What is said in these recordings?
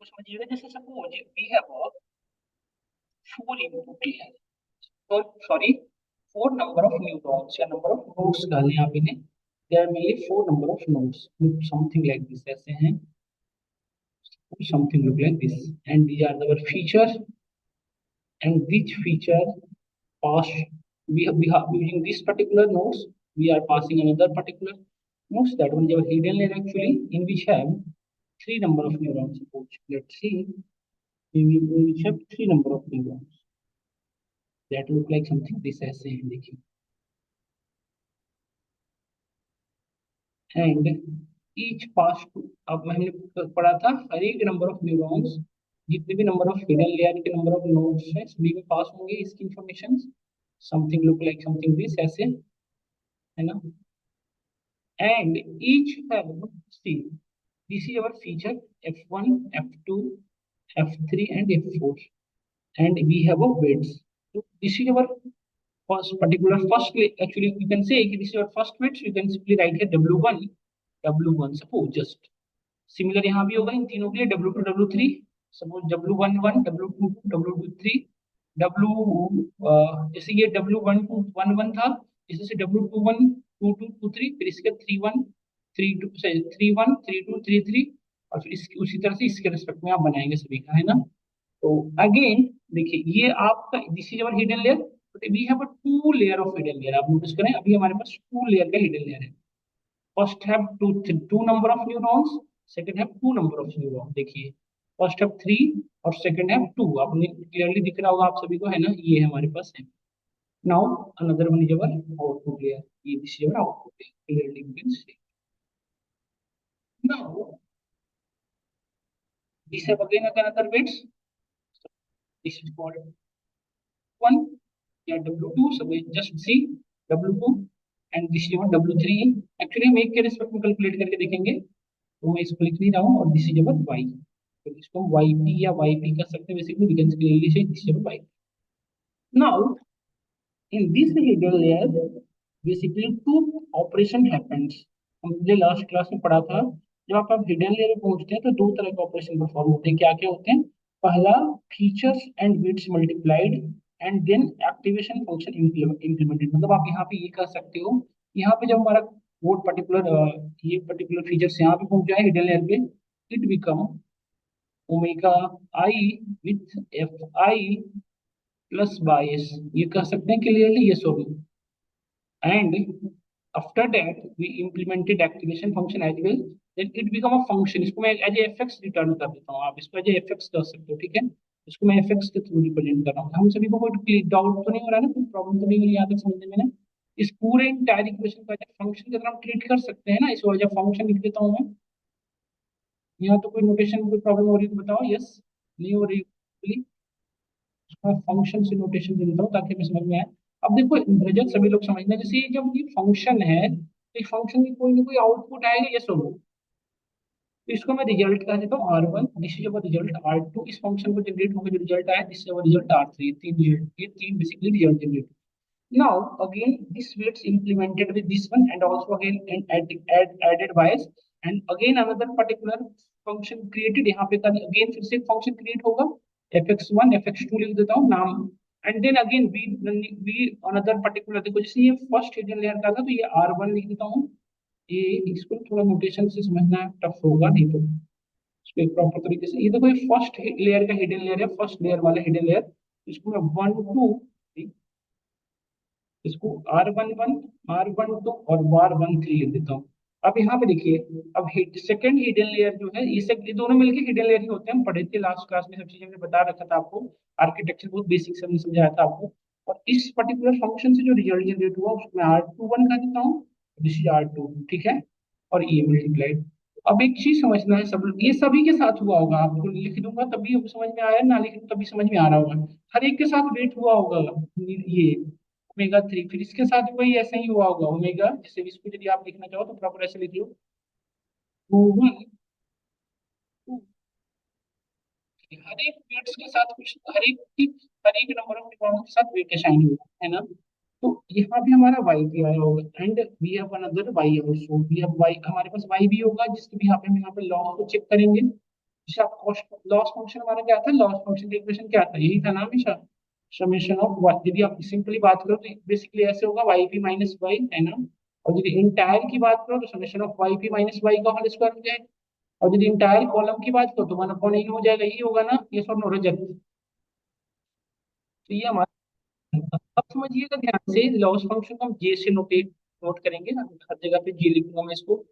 समझिएगा, जैसे suppose we have 4 input layer, तो सॉरी 4 नंबर ऑफ न्यूरॉन्स या नंबर ऑफ नोड्स डाले यहाँ पे ने, there are mainly 4 number of nodes, something like this, ऐसे हैं, something look like this, and these are our features, and which feature pass, we have using this particular nodes, we are passing another particular nodes, that one is our hidden layer actually, in which have 3 number of neurons. Suppose let's see, in which have 3 number of neurons that look like something this ऐसे हैं देखिए, and each pass to, अब हमने पढ़ा था हर एक number of neurons, जितने भी नंबर ऑफ हिडन लेयर के नंबर ऑफ नोड्स हैं सभी में पास होंगे इसकी information, something look like something this ऐसे, है ना, and each have, see, this is our feature f1, f2, f3 and f4, and we have a weights. So this is our first actually you can say this is your first weights, you can simply write here w1, w1 suppose just similar यहाँ भी होगा इन तीनों के लिए, W2 W3, suppose W11 W22 W23 W, जैसे ये W12 11 था, इसी से W21 22 23, फिर इसके 31 32 31 32 33, और फिर इसकी उसी तरह से इसके रिस्पेक्ट में आप बनाएंगे सभी का, है ना। तो अगेन देखिए ये आपका this is our hidden layer, but we have a 2 layer of hidden layer, आप नोटिस करें अभी हमारे पास 2 लेयर का हिडन लेयर है। First have two number of neurons, second have 2 number of neuron, देखिए फर्स्ट हैव 3 और सेकंड हैव 2, आपने क्लियरली दिख रहा होगा आप सभी को, है ना, ये हमारे पास है। Now another one is our output layer, ये this is our output layer, clearly you can see. Now this have again another bits, this is called 1 या W2, so we just see W2, and this is your W3, actually हम एक के respect में calculate करके देखेंगे, तो मैं इसको लिख नहीं रहा हूँ, और दिस इज अवर Y, तो इसको हम YP या YP कर सकते हैं, basically we can clearly say this is our Y। Now in this hidden layer basically two operation happens, हमने लास्ट क्लास में पढ़ा था, जब आप हिडन लेयर में पहुंचते हैं तो 2 तरह के ऑपरेशन परफॉर्म होते हैं, क्या क्या होते हैं, पहला features and bits multiplied, and then activation function implemented, मतलब आप यहाँ पे ये कह सकते हो, यहाँ पे जब हमारा वो पर्टिकुलर ये पर्टिकुलर फीचर्स यहाँ पे पहुंच जाए हिडन लेयर पे, it become omega i with f i plus bias, ये कह सकते हैं क्लियरली, ये सो, and after that we implemented activation function as well, then it become a function, इसको मैं एज fx रिटर्न कर देता हूँ, आप इसको एज fx कर सकते हो, ठीक है, इसको मैं fx के थ्रू रिप्रेजेंट कर रहा हूँ। हम सभी को कोई डाउट तो नहीं हो रहा ना, कोई प्रॉब्लम तो नहीं हो रही यहाँ तक समझने में ना, इस पूरे इंटायर इक्वेशन को एज फंक्शन की तरह हम ट्रीट कर सकते हैं ना, इसको एज फंक्शन लिख देता हूँ मैं, यहाँ तो कोई नोटेशन में कोई प्रॉब्लम हो रही है तो बताओ, यस नहीं हो रही, फंक्शन से नोटेशन दे देता हूँ ताकि हमें समझ में आए। अब देखो रिजल्ट सभी लोग समझना, जैसे ये जब ये फंक्शन है तो फंक्शन की कोई ना कोई आउटपुट आएगा, ये सब, तो इसको मैं रिजल्ट कह देता हूँ R1, this is our result R2, इस फंक्शन को जनरेट होकर जो रिजल्ट आया this is our result R3, तीन रिजल्ट, ये तीन basically result generate. Now again this weights implemented with this one, and also again and added bias, and again another particular function created, यहाँ पे again फिर से एक function create होगा, fx1 fx2 लिख देता हूँ नाम, and then again we another particular, देखो जैसे ये फर्स्ट हिडन लेयर का था तो ये R1 लिख देता हूँ, ये इसको थोड़ा नोटेशन से समझना टफ होगा, नहीं तो इसको एक प्रॉपर तरीके से, ये देखो ये फर्स्ट लेयर का हिडन लेयर है, फर्स्ट लेयर वाला हिडन लेयर, इसको मैं 1 2, इसको R11 R12 और R13 लिख देता हूँ। अब यहाँ पे देखिए, अब सेकंड हिडन लेयर जो है, ये दोनों मिलके हिडन लेयर ही होते हैं, हम पढ़े थे लास्ट क्लास में, सब चीजें हमने बता रखा था आपको, आर्किटेक्चर बहुत बेसिक से हमने समझाया था आपको, और इस पर्टिकुलर फंक्शन से जो रिजल्ट जनरेट हुआ उसको मैं R21 कर देता हूँ, दिस इज R2, ठीक है, और ये मल्टीप्लाइड। अब एक चीज समझना है, सब ये सभी के साथ हुआ होगा, आपको लिख दूंगा तभी आपको समझ में आया, ना लिख दूं तभी समझ में आ रहा होगा, हर एक के साथ वेट हुआ होगा ये ओमेगा 3, फिर इसके साथ वही ऐसे ही हुआ होगा ओमेगा, जैसे इसको यदि आप लिखना चाहो तो प्रॉपर ऐसे लिख लो 2 1 2, हर एक वेट्स के साथ कुछ, हर एक नंबर ऑफ न्यूरॉन्स के साथ वेट असाइन हुआ है ना। तो यहाँ भी हमारा y भी आया होगा, and we have another y also, we have y, हमारे पास y भी होगा जिसके भी यहाँ पे हम यहाँ पे लॉग को चेक करेंगे, जैसे आप कॉस्ट लॉस फंक्शन हमारा क्या था, लॉस फंक्शन का इक्वेशन क्या था, यही था ना हमेशा, समेशन ऑफ वाई। यदि आप सिंपली बात करो तो बेसिकली ऐसे होगा वाई पी माइनस वाई, है ना। और यदि इंटायर की बात करो तो summation of y p minus y का होल स्क्वायर हो जाएगा। और यदि इंटायर कॉलम की बात करो तो वन अपॉन एन हो जाएगा, यही होगा ना, ये सब नो रजत। तो ये हमारा, अब समझिएगा ध्यान से, लॉस फंक्शन को हम जे से नोट करेंगे ना, हर जगह पे जे लिखूंगा मैं इसको।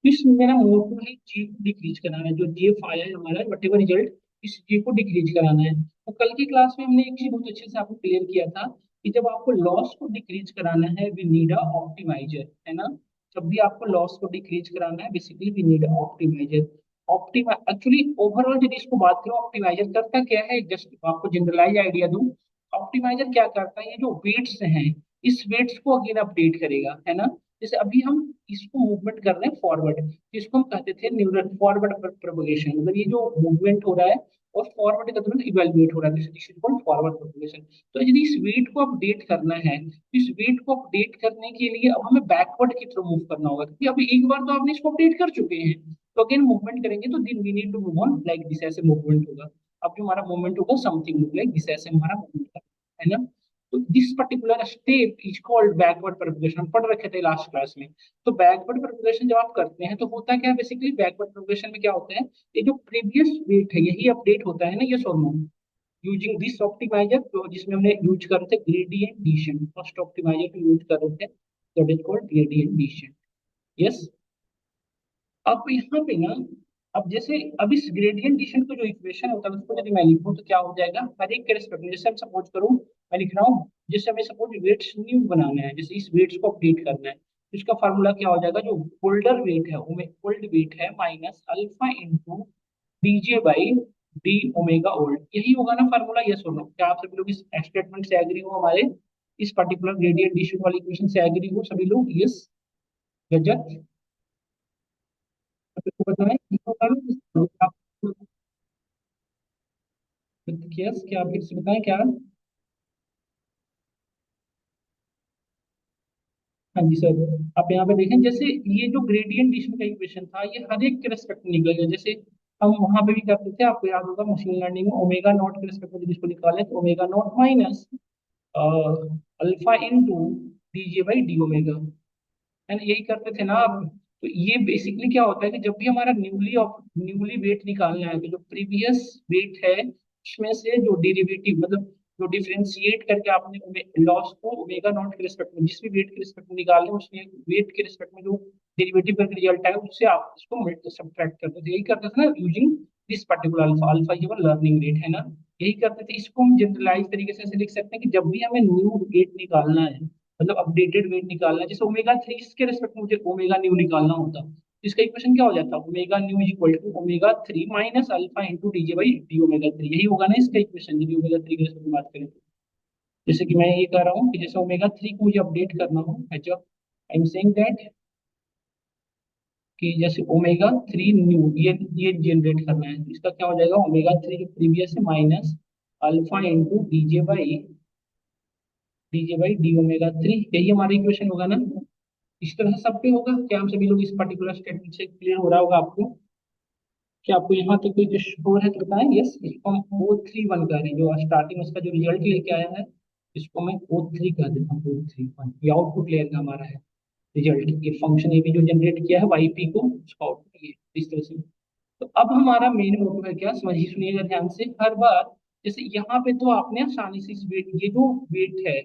इस मेरा मोटो है जे को डिक्रीज कराना है, जो जे आया है हमारा वट एवर रिजल्ट, इस जे को डिक्रीज कराना है। तो कल की क्लास में हमने एक चीज बहुत अच्छे से आपको क्लियर किया था कि जब आपको लॉस को डिक्रीज कराना है वी नीड अ ऑप्टिमाइजर, है ना। जब भी आपको लॉस को डिक्रीज कराना है basically we need a optimizer. Optima actually overall यदि इसको बात करो ऑप्टिमाइजर करता क्या है, जस्ट आपको जनरलाइज आइडिया दूं। ऑप्टिमाइजर क्या करता है, ये जो वेट्स हैं इस वेट्स को अगेन अपडेट करेगा, है ना। जैसे अभी हम इसको मूवमेंट कर रहे हैं फॉरवर्ड, इसको हम कहते थे न्यूरल फॉरवर्ड प्रोपगेशन, मतलब ये जो मूवमेंट हो रहा है और फॉरवर्ड का मतलब इवेल्युएट हो रहा है, this is called forward propagation. तो यदि इस वेट को अपडेट करना है तो इस वेट को अपडेट करने के लिए अब हमें बैकवर्ड की तरफ मूव करना होगा, क्योंकि अभी एक बार तो आपने इसको अपडेट कर चुके हैं। तो अगेन मूवमेंट करेंगे तो then we need to move on like this, ऐसे मूवमेंट होगा। अब जो हमारा मूवमेंट होगा समथिंग लाइक दिस, ऐसे हमारा मूवमेंट है ना। तो this particular step is called backward propagation, हम पढ़ रखे थे लास्ट क्लास में। तो बैकवर्ड प्रोपगेशन जब आप करते हैं तो होता क्या है, बेसिकली बैकवर्ड प्रोपगेशन में क्या होता है, ये जो प्रीवियस वेट है यही अपडेट होता है ना, ये सॉल्व यूजिंग दिस ऑप्टिमाइजर, तो जिसमें हमने यूज कर रहे थे ग्रेडियंट डिसेंट, फर्स्ट ऑप्टिमाइजर को यूज कर रहे थे, that is called gradient descent. Yes. अब यहाँ पे ना, अब जैसे अब इस ग्रेडियंट डिसेंट का जो इक्वेशन होता है उसको यदि मैं लिखूं तो क्या हो जाएगा, हर एक के रिस्पेक्ट में, जैसे हम सपोज करूं मैं लिख रहा हूँ, जैसे हमें सपोज वेट्स न्यू बनाना है, जैसे इस वेट्स को अपडेट करना है, तो इसका फार्मूला क्या हो जाएगा, जो ओल्डर वेट है ओल्ड वेट है minus alpha into d J by d omega old, यही होगा ना फार्मूला, ये सुनो, क्या आप सभी लोग इस स्टेटमेंट से एग्री हो, हमारे इस पर्टिकुलर ग्रेडियंट डिसेंट वाली इक्वेशन से एग्री हो सभी लोग, यस। गजब। अब इसको बताएं ये होगा ना, आप यस, क्या आप फिर से बताएं क्या। हाँ जी सर। आप यहाँ पे देखें, जैसे ये जो ग्रेडियंट डिस्ट्रीब्यूशन का इक्वेशन था ये हर एक के रेस्पेक्ट में निकलेगा, जैसे हम वहां पे भी करते थे, आपको याद होगा मशीन लर्निंग में ओमेगा नॉट के रेस्पेक्ट में जब इसको निकालें तो omega naught minus alpha into d J by d omega, है ना, यही करते थे ना आप। तो ये बेसिकली क्या होता है कि जब भी हमारा न्यूली वेट निकालना है तो जो प्रीवियस वेट है उसमें से जो डेरिवेटिव, मतलब जो डिफरेंशिएट करके आपने लॉस को ओमेगा नॉट के रिस्पेक्ट में जिस भी वेट के रिस्पेक्ट में निकाल रहे हैं उसमें वेट के रिस्पेक्ट में जो डेरिवेटिव करके रिजल्ट आए उससे आप इसको सब्ट्रैक्ट करते थे, यही करते थे ना using this particular alpha, alpha ये लर्निंग रेट है ना, यही करते थे। इसको हम जनरलाइज तरीके से ऐसे लिख सकते हैं कि जब भी हमें न्यू वेट निकालना है, मतलब अपडेटेड वेट निकालना है, जैसे ओमेगा थ्री इसके रिस्पेक्ट में मुझे ओमेगा न्यू निकालना होता, तो इसका इक्वेशन क्या हो जाता है, omega new is equal to omega three minus alpha into d J by d omega three, यही होगा ना इसका इक्वेशन यदि ओमेगा थ्री के रिस्पेक्ट में बात करें तो। जैसे कि मैं ये कह रहा हूँ कि जैसे ओमेगा थ्री को मुझे अपडेट करना हो, अच्छा आई एम सेइंग दैट कि जैसे ओमेगा थ्री न्यू ये जनरेट करना है, तो इसका क्या हो जाएगा, ओमेगा थ्री जो प्रीवियस है minus alpha into d J by d omega three, यही हमारा इक्वेशन होगा ना। इस तरह से सब पे होगा, क्या हम सभी लोग इस पर्टिकुलर स्टेटमेंट से क्लियर हो रहा होगा आपको, क्या आपको यहाँ तक कोई श्योर है तो बताएं। यस, इसको हम ओ थ्री वन कह रहे हैं, जो स्टार्टिंग उसका जो रिजल्ट लेके आया है इसको मैं ओ थ्री कह देता हूँ, ओ थ्री वन, ये आउटपुट लेयर का हमारा है रिजल्ट, ये फंक्शन ये भी जो जनरेट किया है वाई पी को उसका आउटपुट ये इस तरह से। तो अब हमारा मेन मोटिव है क्या, समझिए सुनिएगा ध्यान से, हर बार जैसे यहाँ पे तो आपने आसानी से इस वेट, ये जो वेट है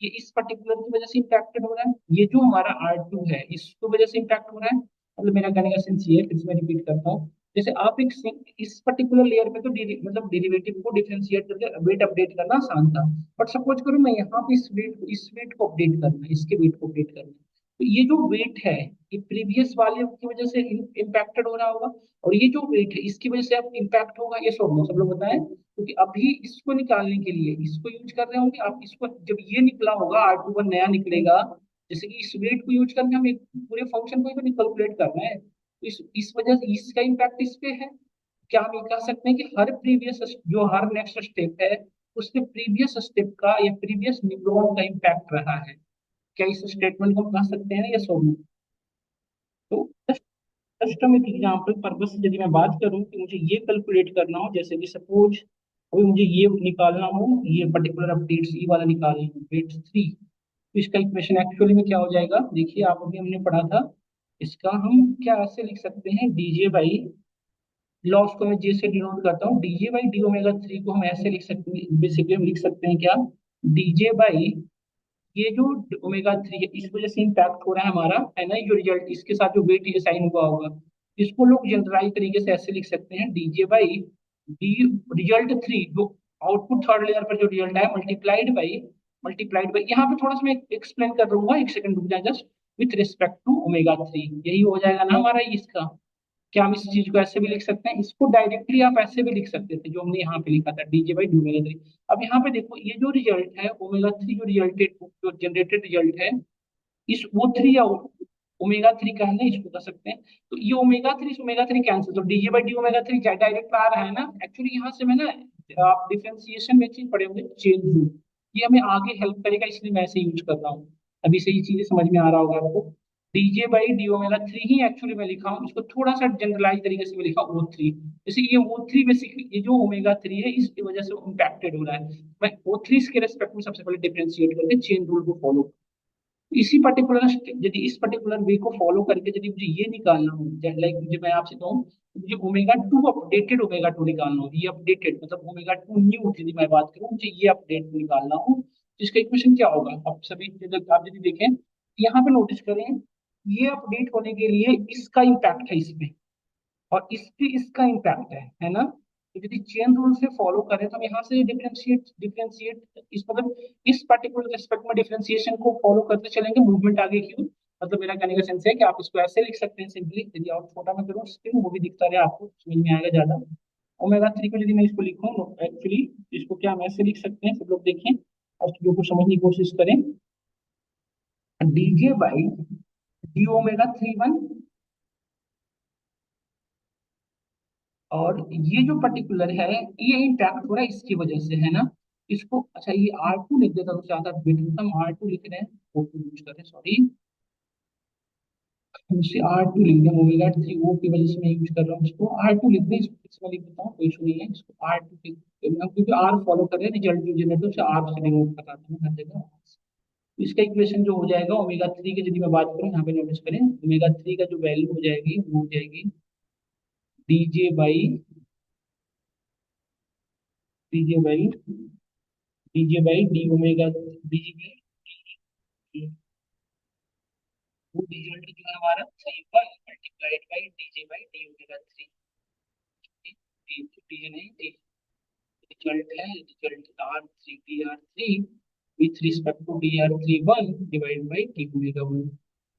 ये इस पर्टिकुलर की वजह से इम्पैक्टेड हो रहा है, ये जो हमारा आर टू है इसको वजह से इम्पैक्ट हो रहा है, मतलब मेरा कहने का सेंस ये है, फिर से मैं रिपीट करता हूँ। जैसे आप एक इस पर्टिकुलर लेयर पे तो मतलब डेरिवेटिव को डिफरेंशिएट करके वेट अपडेट करना आसान था, बट सपोज करो मैं यहाँ पे इस वेट को अपडेट करना है, इसके वेट को अपडेट करना है, तो ये जो वेट है ये प्रीवियस वाले की वजह से इम्पैक्टेड हो रहा होगा, और ये जो वेट है इसकी वजह से अब इम्पैक्ट होगा, ये सब लोग बताएं, क्योंकि अभी इसको निकालने के लिए इसको यूज कर रहे होंगे आप, इसको जब ये निकला होगा आर टू वन नया निकलेगा, जैसे कि इस वेट को यूज करके हम एक पूरे फंक्शन को ही तो कैलकुलेट करना है, तो इस वजह से इसका इम्पैक्ट इस पे है। क्या हम ये कह सकते हैं कि हर प्रीवियस जो हर नेक्स्ट स्टेप है उसके प्रीवियस स्टेप का या प्रीवियस न्यूरॉन का इम्पैक्ट रहा है, क्या इस स्टेटमेंट को हम कह सकते हैं या सो। तो जस्ट हम एक एग्जाम्पल पर्पज से यदि मैं बात करूं कि मुझे ये कैलकुलेट करना हो, जैसे कि सपोज अभी मुझे ये निकालना हो, ये पर्टिकुलर अपडेट्स ये वाला निकालना हो अपडेट 3, तो इसका इक्वेशन एक्चुअली में क्या हो जाएगा, देखिए आप अभी हमने पढ़ा था, इसका हम क्या ऐसे लिख सकते हैं, डीजे बाई लॉस को मैं जे से डिनोट करता हूँ, डीजे बाई डी ओमेगा 3 को हम ऐसे लिख सकते हैं, बेसिकली हम लिख सकते हैं क्या, डीजे बाई ये जो ओमेगा 3 है इस वजह से इम्पैक्ट हो रहा है हमारा, है ना, जो रिजल्ट इसके साथ जो वेट असाइन हुआ होगा, इसको लोग जनरलाइज तरीके से ऐसे लिख सकते हैं, डीजे बाई डी रिजल्ट 3 जो आउटपुट थर्ड लेयर पर जो रिजल्ट है, मल्टीप्लाइड बाई यहाँ पे थोड़ा सा मैं एक्सप्लेन कर दूंगा, एक सेकंड रुक जाए just, with respect to omega 3, यही हो जाएगा ना हमारा इसका, क्या हम इस चीज को ऐसे भी लिख सकते हैं, इसको डायरेक्टली आप ऐसे भी लिख सकते थे जो हमने यहाँ पे लिखा था, डीजे बाई डी ओमेगा 3। अब यहाँ पे देखो ये जो रिजल्ट है ओमेगा 3 जो रिजल्टेड जो जनरेटेड रिजल्ट है, इस वो 3 या ओमेगा 3 का है ना, इसको कर सकते हैं, तो ये ओमेगा 3 कैंसिल, तो d J by d omega 3 direct आ रहा है ना, एक्चुअली यहाँ से मैं ना, आप डिफरेंशिएशन में चीज पढ़े होंगे चेन रूल, ये हमें आगे हेल्प करेगा, इसलिए मैं ऐसे यूज कर रहा हूँ, अभी से ये चीजें समझ में आ रहा होगा आपको, DJ by d omega 3 he actually मैं लिखा हूँ, इसको थोड़ा सा जनरलाइज तरीके से मैं लिखा ओ 3, जैसे ये ओ 3 बेसिकली ये जो ओमेगा 3 है इसकी वजह से इम्पैक्टेड हो रहा है, मैं ओ 3 के रेस्पेक्ट में सबसे पहले डिफरेंशिएट करके चेन रूल को फॉलो, इसी पर्टिकुलर यदि इस पर्टिकुलर वे को फॉलो करके यदि मुझे ये निकालना हो, लाइक मुझे मैं आपसे कहूँ मुझे ओमेगा 2 अपडेटेड ओमेगा 2 निकालना हो, ये अपडेटेड मतलब ओमेगा 2 न्यू यदि मैं बात करूँ, मुझे ये अपडेट निकालना हो, तो इसका इक्वेशन क्या होगा, आप सभी आप यदि देखें यहाँ पे नोटिस करें, ये अपडेट होने के लिए इसका इम्पैक्ट है इसमें, और इस पे इसका इम्पैक्ट है ना, तो यदि चेन रूल से फॉलो करें तो हम यहाँ से डिफरेंशिएट डिफरेंशिएट इस मतलब इस पर्टिकुलर रेस्पेक्ट में डिफरेंशिएशन को फॉलो करते चलेंगे, मूवमेंट आगे की, मतलब मेरा कहने का सेंस है कि आप इसको ऐसे लिख सकते हैं सिंपली, यदि और छोटा मैं करूँ स्क्रीन वो भी दिखता रहे आपको समझ में आएगा ज्यादा, ओमेगा 3 को यदि मैं इसको लिखूँ एक्चुअली इसको क्या हम ऐसे लिख सकते हैं, सब लोग देखें और चीजों को समझने की कोशिश करें, डीजे बाई डी ओमेगा 3 1, और ये जो पर्टिकुलर है ये इम्पैक्ट हो रहा है इसकी वजह से, है ना, इसको अच्छा ये R2 लिख देता तो ज्यादा बेटर होता, हम R2 लिख रहे हैं, वो यूज कर रहे हैं सॉरी, इसे R2 लिख दें, ओमेगा 3 वो की वजह से मैं यूज कर रहा हूँ, इसको R2 लिख दें, इसमें लिख देता हूँ, कोई इशू नहीं है, इसको R2 क्योंकि R फॉलो कर रहे हैं, रिजल्ट जो जनरेट उसे R से डिनोट कराता हूँ हर जगह, तो इसका इक्वेशन जो हो जाएगा ओमेगा 3 की यदि मैं बात करूँ, यहाँ पे नोटिस करें ओमेगा 3 का जो वैल्यू हो जाएगी वो हो जाएगी d J by d J by d J by d omega d J by वो रिजल्ट जो है हमारा 3 1 multiplied by d J by d omega 3, d J नहीं डी, रिजल्ट है result R3 d R three with respect to d R three 1 divide by d omega 1,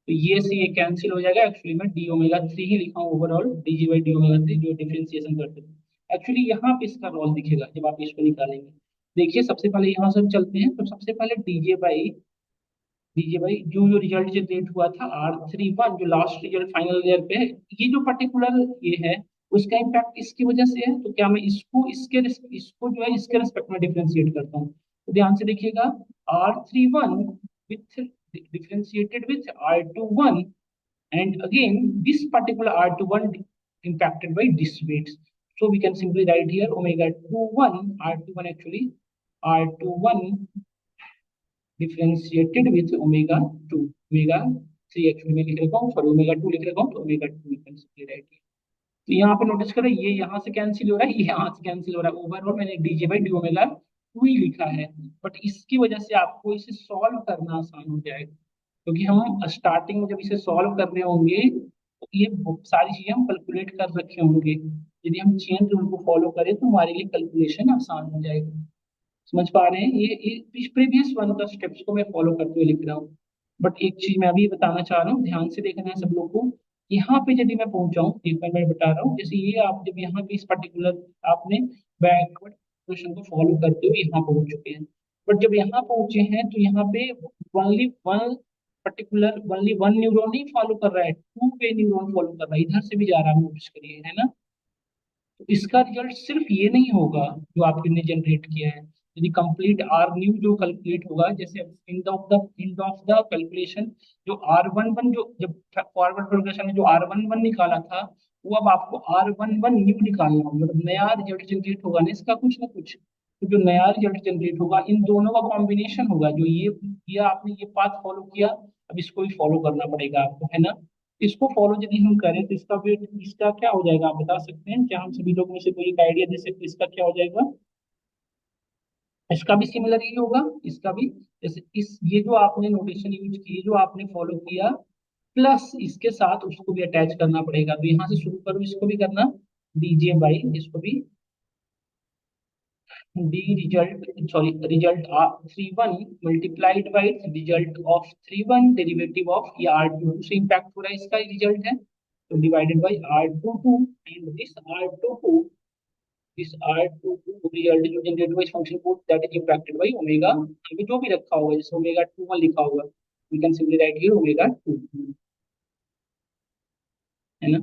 तो ये से ये कैंसिल हो जाएगा, एक्चुअली मैं डी ओमेगा 3 ही लिखा हूँ overall, DJ by d omega 3 जो डिफरेंशिएशन करते हैं, एक्चुअली यहाँ पे इसका रोल दिखेगा जब आप इसको निकालेंगे, देखिए सबसे पहले यहाँ से हम चलते हैं, तो सबसे पहले डीजे भाई जो जो रिजल्ट जनरेट हुआ था R3 1 जो लास्ट रिजल्ट फाइनल ईयर पे है, ये जो पर्टिकुलर ये है उसका इम्पैक्ट इसकी वजह से है, तो क्या मैं इसको जो है इसके रेस्पेक्ट में डिफरेंशिएट करता हूँ, तो ध्यान से देखिएगा R3 1 with differentiated with R2 1, and again this particular R2 1 impacted by this weights, so we can simply write here omega 2 1 R2 1 actually R2 1 differentiated with omega 2 omega 3 actually मैं लिख रखा हूँ, सॉरी ओमेगा 2 लिख रखा हूँ, तो omega 2 simply write, तो यहाँ पे नोटिस करें ये यहाँ से कैंसिल हो रहा है, ये यहाँ से कैंसिल हो रहा है, ओवरऑल मैंने डीजे बाई डी ओमेगा 2 ही लिखा है, बट इसकी वजह से आपको इसे सॉल्व करना आसान हो जाएगा, क्योंकि हम स्टार्टिंग में जब इसे सॉल्व कर रहे होंगे तो ये सारी चीजें हम कैलकुलेट कर रखे होंगे, यदि हम चेन रूल को फॉलो करें तो हमारे लिए कैलकुलेशन आसान हो जाएगा, समझ पा रहे हैं, ये प्रीवियस वन का स्टेप्स को मैं फॉलो करते हुए लिख रहा हूँ, बट एक चीज मैं अभी बताना चाह रहा हूँ, ध्यान से देखना है सब लोग को, यहाँ पे यदि मैं पहुंचाऊँ, एक बार मैं बता रहा हूँ, जैसे ये आप जब यहाँ पे इस पर्टिकुलर आपने बैकवर्ड क्वेश्चन को फॉलो करते हुए यहाँ पहुंच चुके हैं, बट जब यहाँ पहुंचे हैं तो यहाँ पे only one particular only one neuron नहीं फॉलो कर रहा है, टू वे न्यूरॉन फॉलो कर रहा है, इधर से भी जा रहा है, नोटिस करिए, है ना, तो इसका रिजल्ट सिर्फ ये नहीं होगा जो आपने जनरेट किया है, यदि कंप्लीट आर न्यू जो कैलकुलेट होगा, जैसे एंड ऑफ द कैलकुलेशन जो R11 जो जब फॉरवर्ड प्रोग्रेशन में जो R11 निकाला था, वो अब आपको R11 न्यू निकालना होगा, मतलब नया रिजल्ट जनरेट होगा ना इसका कुछ ना कुछ। तो जो नया रिजल्ट जनरेट होगा इन दोनों का कॉम्बिनेशन होगा, जो ये किया आपने, ये पाथ फॉलो किया, अब इसको भी फॉलो करना पड़ेगा आपको, है ना। इसको फॉलो यदि हम करें तो इसका वेट, इसका क्या हो जाएगा आप बता सकते हैं क्या? हम सभी लोग में से कोई एक आइडिया दे सकते हैं इसका क्या हो जाएगा? इसका भी सिमिलर ही होगा, इसका भी जैसे इस ये जो आपने नोटेशन यूज की, जो आपने फॉलो किया, प्लस इसके साथ उसको भी अटैच करना पड़ेगा। तो यहाँ से शुरू करो, इसको भी करना dj बाई, इसको भी D result, sorry result 31 multiplied by result of 31 derivative of ये R22 से इम्पैक्ट हो रहा है, इसका रिजल्ट है, तो divided by R22 and this R22 result जो जनरेट हुआ इस फंक्शन को, that is impacted by omega, अभी जो भी रखा होगा, जैसे ओमेगा 21 लिखा होगा, we can simply write here omega 2, है ना।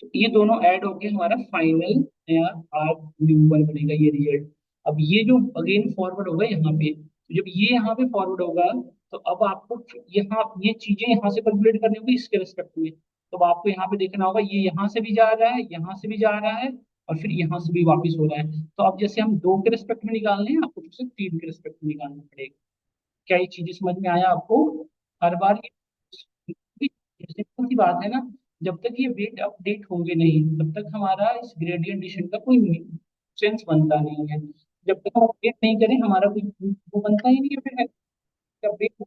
तो ये दोनों ऐड होके हमारा फाइनल नया R1 बनेगा, ये रिजल्ट। अब ये जो अगेन फॉरवर्ड होगा यहाँ पे, तो जब ये यहाँ पे फॉरवर्ड होगा, तो अब आपको यहाँ ये चीजें यहाँ से कैलकुलेट करनी होगी इसके रिस्पेक्ट में। तो अब आपको यहाँ पे देखना होगा, ये यहाँ से भी जा रहा है, यहाँ से भी जा रहा है, और फिर यहाँ से भी वापस हो रहा है। तो अब जैसे हम दो के रिस्पेक्ट में निकालने हैं, आपको फिर से तीन के रिस्पेक्ट में निकालना पड़ेगा। क्या ये चीजें समझ में आया आपको? हर बार ये सिंपल सी बात है ना, जब तक ये वेट अपडेट होंगे नहीं तब तक हमारा इस ग्रेडियंट डिस्ट्रीब्यूशन का कोई सेंस बनता नहीं है। जब तक हम अपडेट नहीं करें हमारा कोई वो बनता ही नहीं है, फिर अपडेट हो,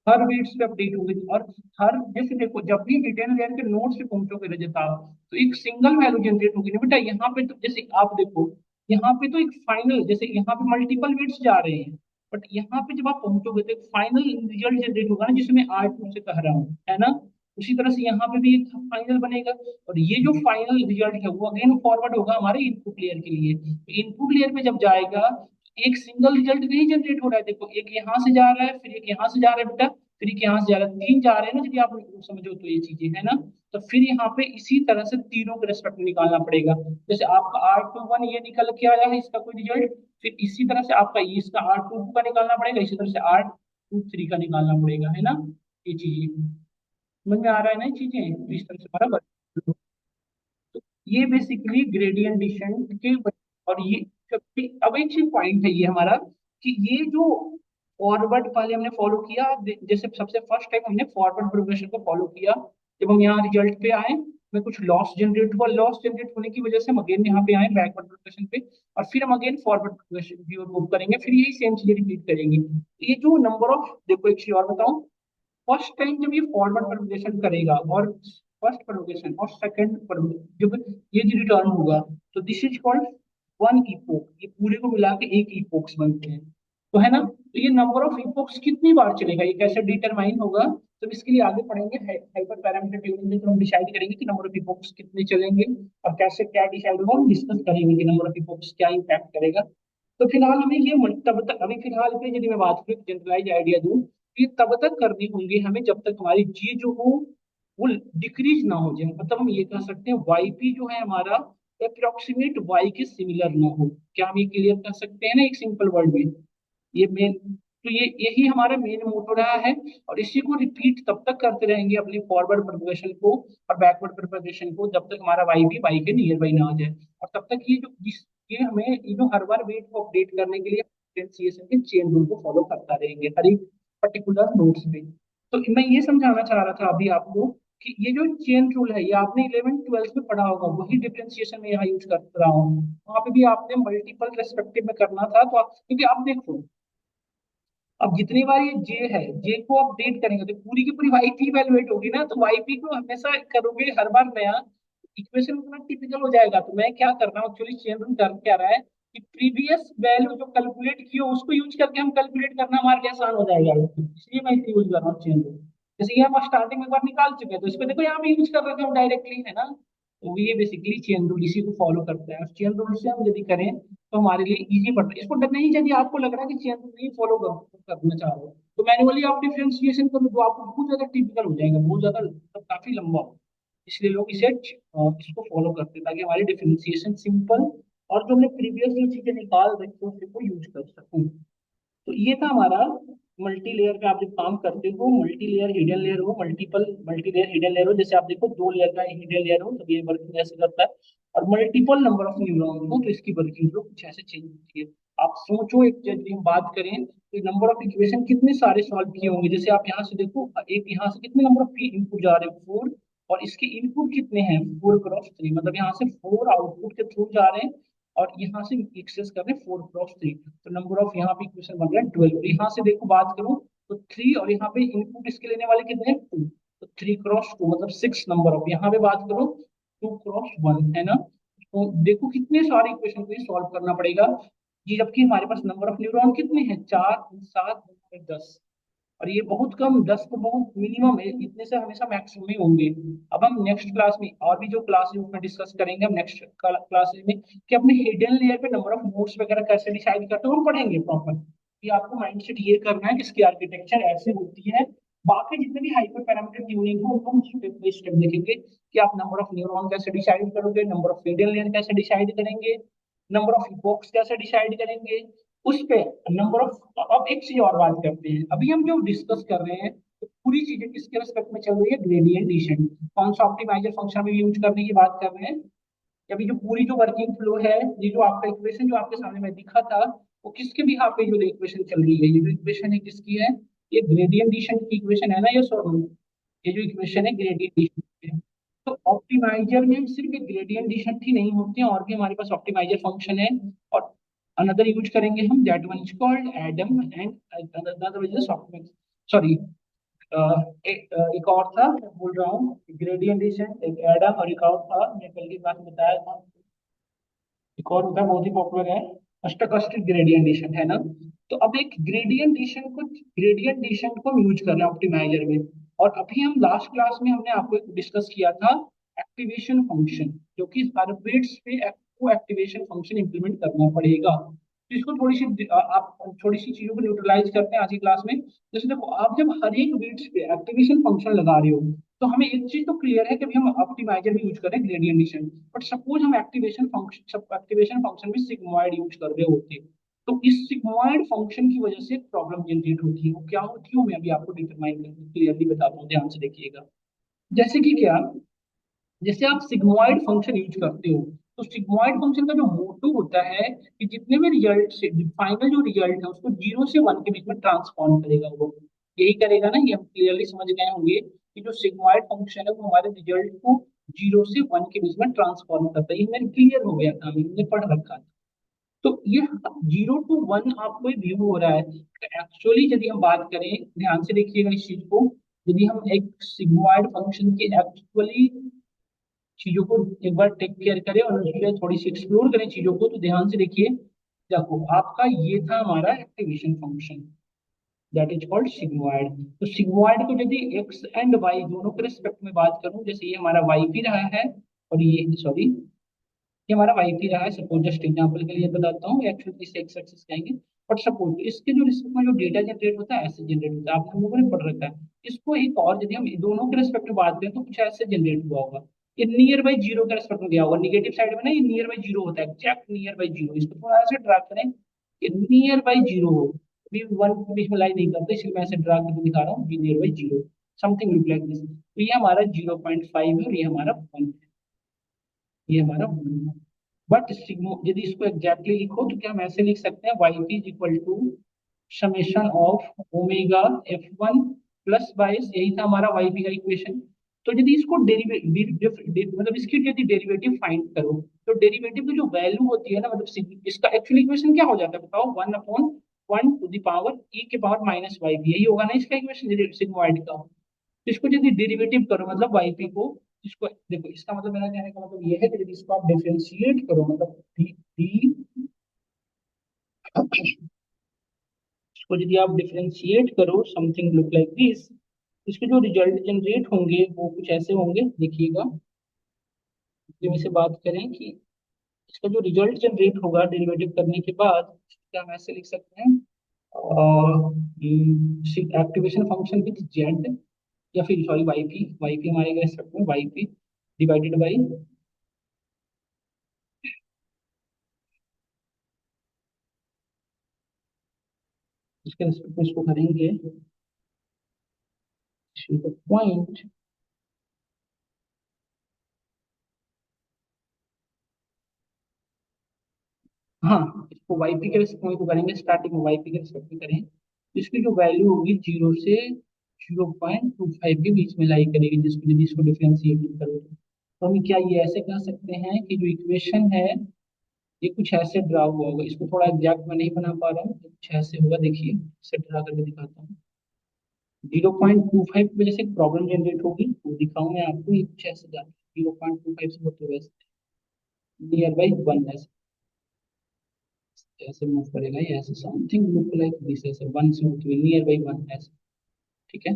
हर वेट्स पे अपडेट होंगे। और हर जैसे देखो, जब भी रिटर्न लेयर के नोड से पहुंचोगे रजत आप, तो एक सिंगल वैल्यू जनरेट होगी ना बेटा यहाँ पे। तो जैसे आप देखो, यहाँ पे तो एक फाइनल, जैसे यहाँ पे मल्टीपल वेट्स जा रहे हैं, बट यहाँ पे जब आप पहुंचोगे तो एक फाइनल रिजल्ट जनरेट होगा ना, जिसमें R2 से कह रहा हूँ, है ना। उसी तरह से यहाँ पे भी एक फाइनल बनेगा, और ये जो फाइनल रिजल्ट है वो अगेन फॉरवर्ड होगा हमारे इनपुट लेयर के लिए। इनपुट लेयर में जब जाएगा, एक सिंगल रिजल्ट नहीं जनरेट हो रहा है, देखो एक यहाँ से जा रहा है, फिर एक यहाँ से जा रहा है बेटा, फिर एक यहाँ से जा रहा है, तीन जा रहे हैं ना, यदि आप समझो तो ये चीजें है ना। तो फिर यहाँ पे इसी तरह से तीनों के रेस्पेक्ट में निकालना पड़ेगा। जैसे आपका R21 ये निकल के आया है, इसका कोई रिजल्ट, फिर इसी तरह से आपका इसका R22 का निकालना पड़ेगा, इसी तरह से R23 का निकालना पड़ेगा, है ना। ये चीजें समझ में आ रहा है ना, ये चीजें तो इस तरह से हमारा तो ये बेसिकली ग्रेडियंट डिसेंट के और ये अब एक चीज पॉइंट है ये हमारा, कि ये जो फॉरवर्ड पहले हमने फॉलो किया, जैसे सबसे फर्स्ट टाइम हमने फॉरवर्ड प्रोग्रेशन को फॉलो किया, जब हम यहाँ रिजल्ट पे आए में कुछ लॉस जनरेट हुआ, लॉस जनरेट होने की वजह से हम अगेन यहाँ पे आए बैकवर्ड प्रोग्रेशन पे, और फिर हम again forward progression view move करेंगे, फिर यही सेम चीजें रिपीट करेंगे। ये जो नंबर ऑफ, देखो एक चीज और बताऊं, फर्स्ट टाइम जब ये फॉरवर्ड प्रोग्रेशन करेगा और फर्स्ट प्रोग्रेशन और सेकंड जब ये जो रिटर्न होगा, तो this is called one epoch, ये पूरे को मिला के एक इपोक्स बनते हैं, तो है ना। तो ये नंबर ऑफ इपोक्स कितनी बार चलेगा ये कैसे डिटरमाइन होगा, तो इसके लिए आगे पढ़ेंगे हाइपर पैरामीटर ट्यूनिंग में, तो हम डिसाइड करेंगे कि नंबर ऑफ इपोक्स कितने चलेंगे, और कैसे क्या डिसाइड होगा, हम डिस्कस करेंगे कि नंबर ऑफ इपोक्स क्या इम्पैक्ट करेगा। तो फिलहाल हमें ये तब तक, अभी फिलहाल पे यदि मैं बात करूँ जनरलाइज आइडिया दूं, ये तब तक करनी होंगी हमें जब तक हमारी जी जो हो वो डिक्रीज ना हो जाए, मतलब हम ये कह सकते हैं वाईपी जो है हमारा अप्रोक्सीमेट वाई के सिमिलर ना हो। क्या हम ये क्लियर कर सकते हैं ना एक सिंपल वर्ड में? ये मेन, तो ये यही हमारा मेन मोटो रहा है, और इसी को रिपीट तब तक करते रहेंगे अपनी फॉरवर्ड प्रोग्रेशन को और बैकवर्ड प्रोग्रेशन को, जब तक हमारा वाई भी वाई के नियर बाई ना आ जाए। और तब तक ये हमें ये जो हर बार वेट को अपडेट करने के लिए डिफरेंशिएशन के चेन रूल को फॉलो करता रहेंगे हर एक पर्टिकुलर नोट्स पे। तो मैं ये समझाना चाह रहा था अभी आपको, कि ये जो चेन रूल है ये आपने 11 ट्वेल्थ में पढ़ा होगा, वही डिफरेंशिएशन में यहाँ यूज कर रहा हूँ। वहां पे भी आपने मल्टीपल रेस्पेक्टिव में करना था, तो क्योंकि आप देखो, अब जितनी बार ये जे है, जे को अपडेट करेंगे तो पूरी की पूरी वाईपी इवेलुएट होगी ना, तो वाईपी को हमेशा करोगे हर बार नया, इक्वेशन उतना टिपिकल हो जाएगा। तो मैं क्या कर रहा हूँ एक्चुअली, चेन रूल कर क्या रहा है कि प्रीवियस वैल्यू जो कैलकुलेट की हो उसको यूज करके हम कैलकुलेट करना हमारे लिए आसान हो जाएगा, इसलिए मैं इसे यूज कर रहा हूँ चेन रूल। जैसे ये हम स्टार्टिंग में एक बार निकाल चुके हैं, तो इसको देखो यहाँ पे यूज कर रहे थे हम डायरेक्टली, है ना। तो ये बेसिकली चेन रूल इसी को फॉलो करता है, चेन रूल से हम यदि करें तो हमारे लिए इजी पड़ता है। इसको नहीं, यदि आपको लग रहा है कि चेन रूल नहीं फॉलो करना चाह रहे हो, तो मैन्युअली आप डिफरेंशिएशन करो, जो आपको बहुत ज्यादा टिपिकल हो जाएगा, बहुत ज्यादा मतलब काफी लंबा हो। इसलिए लोग इसको फॉलो करते हैं ताकि हमारी डिफरेंशिएशन सिंपल और जो हमने प्रीवियस जो चीजें निकाल रखी हो उसको यूज कर सकूं। तो ये था हमारा मल्टी लेयर पे आप जब काम करते हो, मल्टी लेयर हिडन लेयर हो, multiple multi layer hidden layer हो, जैसे आप देखो दो लेयर का हिडन लेयर हो तो ये वर्किंग ऐसे करता है, और मल्टीपल नंबर ऑफ न्यूरॉन हो तो इसकी वर्किंग जो कुछ ऐसे चेंज होती है। आप सोचो, एक यदि हम बात करें तो नंबर ऑफ इक्वेशन कितने सारे सॉल्व किए होंगे। जैसे आप यहाँ से देखो, एक यहाँ से कितने नंबर ऑफ इनपुट जा रहे हैं, 4, और इसके इनपुट कितने हैं, 4 क्रॉस 3, मतलब यहाँ से 4 आउटपुट के थ्रू जा रहे हैं, और यहाँ से एक्सेस कर रहे हैं 4 क्रॉस 3, तो नंबर ऑफ यहाँ पे इक्वेशन बन रहा है 12। यहाँ से देखो बात करूं तो 3, और यहाँ पे इनपुट इसके लेने वाले कितने हैं, 2, तो 3 क्रॉस 2 मतलब 6 नंबर ऑफ। यहाँ पे बात करो 2 क्रॉस 1 है ना, तो देखो कितने सारे इक्वेशन को सॉल्व करना पड़ेगा। ये जबकि हमारे पास नंबर ऑफ न्यूरॉन कितने हैं, 4, 7, 10, और ये बहुत कम, 10 तो बहुत मिनिमम है, इतने से हमेशा मैक्सिमम ही होंगे। अब हम नेक्स्ट क्लास में और भी जो क्लासेस में डिस्कस करेंगे, हम नेक्स्ट क्लासेस में कि अपने हिडन लेयर पे नंबर ऑफ नोड्स वगैरह कैसे डिसाइड करते हो हम पढ़ेंगे प्रॉपर, कि आपको माइंडसेट ये करना है कि इसकी आर्किटेक्चर ऐसे होती है। बाकी जितने भी हाइपर पैरामीटर ट्यूनिंग हो उनको हम स्टेप बाय स्टेप देखेंगे, कि आप नंबर ऑफ न्यूरॉन कैसे डिसाइड करोगे, नंबर ऑफ हिडन लेयर कैसे डिसाइड करेंगे, नंबर ऑफ इपोक्स कैसे डिसाइड करेंगे उस पे, नंबर ऑफ। अब एक चीज और बात करते हैं, अभी हम जो डिस्कस कर रहे हैं तो पूरी चीजें किसके रिस्पेक्ट में चल रही है, ग्रेडियंट डिसेंट, कौन सा ऑप्टिमाइजर फंक्शन में यूज करने की बात कर रहे हैं। अभी जो पूरी जो वर्किंग फ्लो है, ये जो आपका इक्वेशन जो आपके सामने में दिखा था, वो किसके भी यहाँ पे जो इक्वेशन चल रही है, ये जो इक्वेशन है किसकी है, ये ग्रेडियंट डिसेंट की इक्वेशन है ना, ये सॉरी, ये जो इक्वेशन है ग्रेडियंट डिसेंट की है। तो ऑप्टिमाइजर में सिर्फ एक ग्रेडियंट डिसेंट ही नहीं होते हैं, और भी हमारे पास ऑप्टिमाइजर फंक्शन है, और अनदर यूज करेंगे हम, that one is called Adam, and another is optimizer, sorry, एक और था, मैं बोल रहा हूँ ग्रेडियंट डिसेंट, एक एडम, और एक और था मैं कल की बात बताया था, एक और होता है बहुत ही पॉपुलर है, स्टोकेस्टिक ग्रेडियंट डिसेंट है ना। तो अब एक ग्रेडियंट डिसेंट को हम यूज कर रहे हैं ऑप्टिमाइजर में। और अभी हम लास्ट क्लास में हमने आपको डिस्कस किया था एक्टिवेशन फंक्शन, जो कि हर बिट्स पे आपको एक्टिवेशन फंक्शन इंप्लीमेंट करना पड़ेगा। तो इसको थोड़ी सी आप थोड़ी सी चीजों को न्यूट्रलाइज करते हैं आज की क्लास में। जैसे देखो, आप जब हर एक बिट्स पे एक्टिवेशन फंक्शन लगा रहे हो तो हमें एक चीज तो क्लियर है कि अभी हम ऑप्टिमाइजर भी यूज करें ग्रेडियंट डिसेंट, बट सपोज हम एक्टिवेशन फंक्शन में सिग्मॉइड यूज कर रहे होते, तो इस सिग्मॉइड फंक्शन की वजह से एक प्रॉब्लम जनरेट होती है। वो क्या होती है, मैं अभी आपको डिटरमाइन करके क्लियरली बताता हूँ, ध्यान से देखिएगा। जैसे कि क्या, जैसे आप सिग्मॉइड फंक्शन यूज करते हो, तो सिग्मॉइड फंक्शन का जो मोटो होता है कि जितने भी रिजल्ट से फाइनल जो रिजल्ट है उसको 0 से 1 के बीच में ट्रांसफॉर्म करेगा, वो यही करेगा ना, ये हम क्लियरली समझ गए होंगे कि जो सिग्मॉइड फंक्शन है वो हमारे रिजल्ट को 0 से 1 के बीच में ट्रांसफॉर्म करता है। ये मेरे क्लियर हो गया था, हमने पढ़ रखा था। तो ये 0 to 1 आपको व्यू हो रहा है, तो एक्चुअली यदि हम बात करें, ध्यान से देखिएगा इस चीज को, यदि हम एक सिग्मॉइड फंक्शन की एक्चुअली चीजों को एक बार टेक केयर करें और उसमें थोड़ी सी एक्सप्लोर करें चीजों को, तो ध्यान से देखिए। देखो आपका ये था हमारा activation function, that is called sigmoid. तो सिग्मॉइड को यदि एक्स एंड वाई दोनों के रिस्पेक्ट में बात करूं, जैसे ये हमारा वाई भी रहा है, और ये सॉरी, ये हमारा वाई पी रहा है, सपोज जस्ट एग्जांपल के लिए बताता हूँ, एक्चुअली इसे एक्स एक्सिस कहेंगे। बट सपोज इसके जो रिस्पेक्ट में जो डेटा जनरेट होता है ऐसे जनरेट होता है, आप हम लोगों ने पढ़ रखा है इसको। एक और यदि हम दोनों के रिस्पेक्ट में बात करें तो कुछ ऐसे जनरेट हुआ होगा, ये नियर बाई जीरो के रिस्पेक्ट में गया होगा, निगेटिव साइड में ना, ये नियर बाई जीरो होता है, एग्जैक्ट नियर बाई जीरो। इसको थोड़ा ऐसे ड्रा करें कि नियर बाई जीरो हो, अभी वन के बीच में लाइन नहीं करते, इसलिए मैं ऐसे ड्रा करके दिखा रहा हूँ, be near by zero, something look like this. तो ये हमारा 0.5 है, और ये हमारा 1 है, ये हमारा 1 है। बट सिग्मो यदि इसको एग्जैक्टली लिखो तो क्या हम ऐसे लिख सकते हैं, y p is equal to summation of omega F1 plus bias, यही था हमारा वाई पी का इक्वेशन। तो यदि इसको मतलब इसकी यदि डेरिवेटिव फाइंड करो, तो डेरिवेटिव की जो वैल्यू होती है ना, मतलब इसका एक्चुअल इक्वेशन क्या हो जाता है बताओ, 1/1 टू द पावर e के पावर माइनस वाई पी, यही होगा ना इसका इक्वेशन सिग्मोइड का। तो इसको यदि डेरिवेटिव करो मतलब वाई पी को, इसको देखो, इसका मतलब मेरा कहने का मतलब ये है कि यदि इसको आप डिफरेंशिएट करो, मतलब डी इसको यदि आप डिफरेंशिएट करो, समथिंग लुक लाइक दिस, इसके जो रिजल्ट जनरेट होंगे वो कुछ ऐसे होंगे, देखिएगा। जब इसे बात करें कि इसका जो रिजल्ट जनरेट होगा डेरिवेटिव करने के बाद, क्या हम ऐसे लिख सकते हैं, एक्टिवेशन फंक्शन विद जेड, या फिर सॉरी वाई पी हमारे कह सकते हैं वाई पी डिवाइडेड बाई इसके रिस्पेक्ट में इसको करेंगे पॉइंट। हाँ, इसको वाईपी के रिस्पेक्ट में तो करेंगे, स्टार्टिंग में वाईपी के रिस्पेक्ट में करें तो इसकी जो वैल्यू होगी 0 से 0.25 के बीच में लाई करेगी, जिसको यदि इसको डिफरेंशिएट करो तो हम क्या ये ऐसे कह सकते हैं कि जो इक्वेशन है ये कुछ ऐसे ड्रा हुआ होगा। इसको थोड़ा एग्जैक्ट मैं नहीं बना पा रहा हूँ, कुछ ऐसे होगा, देखिए इसे ड्रा करके दिखाता हूँ। 0.25 की वजह से एक प्रॉब्लम जनरेट होगी, वो दिखाऊं मैं आपको। ये कुछ ऐसे जाता है 0.25 से होते हुए नियर बाई 1 ऐसे ऐसे मूव करेगा, ये ऐसे समथिंग लुक लाइक दिस, ऐसे 1 से होते हुए नियर बाई 1 ऐसे। ठीक है।